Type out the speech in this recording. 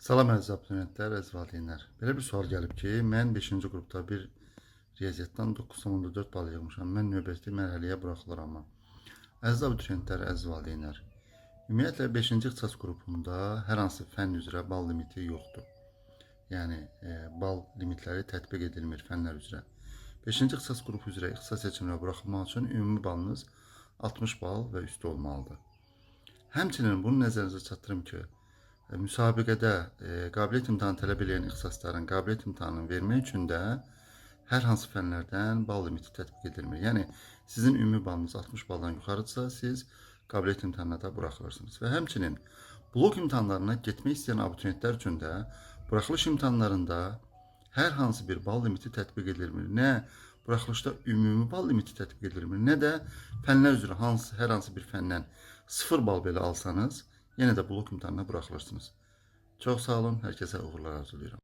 Salam əziz abituriyentlər, əziz valideynlər. Belə bir sual gəlib ki, mən 5-ci qrupda bir riyaziyyatdan 9,4 bal yığmışam. Mən növbəti mərhələyə buraxılıramı? Əziz abituriyentlər, əziz valideynlər. Ümumiyyətlə 5-ci ixtisas qrupunda hər hansı fənn üzrə bal limiti yoxdur. Yəni bal limitləri tətbiq edilmir fənlər üzrə. 5-ci ixtisas qrupu üzrə ixtisas seçiminə buraxılmaq üçün ümumi balınız 60 bal və üstü olmalıdır. Həmçinin bunu nəzərinizə çatdırım ki, müsabiqədə qabiliyyət imtahanı tələb edən ixtisasların qabiliyyət imtahanını vermək üçün də hər hansı fənlərdən bal limiti tətbiq edilmir. Yəni sizin ümumi balınız 60 baldan yuxarıdırsa, siz qabiliyyət imtahanına da buraxılırsınız. Və həmçinin blok imtahanlarına getmək istəyən abituriyentlər üçün də buraxılış imtahanlarında hər hansı bir bal limiti tətbiq edilmir. Nə buraxılışda ümumi bal limiti tətbiq edilmir, nə də fənlər üzrə hər hansı bir fəndən 0 bal belə alsanız, yenə də blok imtahanına buraxılırsınız. Çox sağ olun, hər kəsə uğurlar arzulayıram.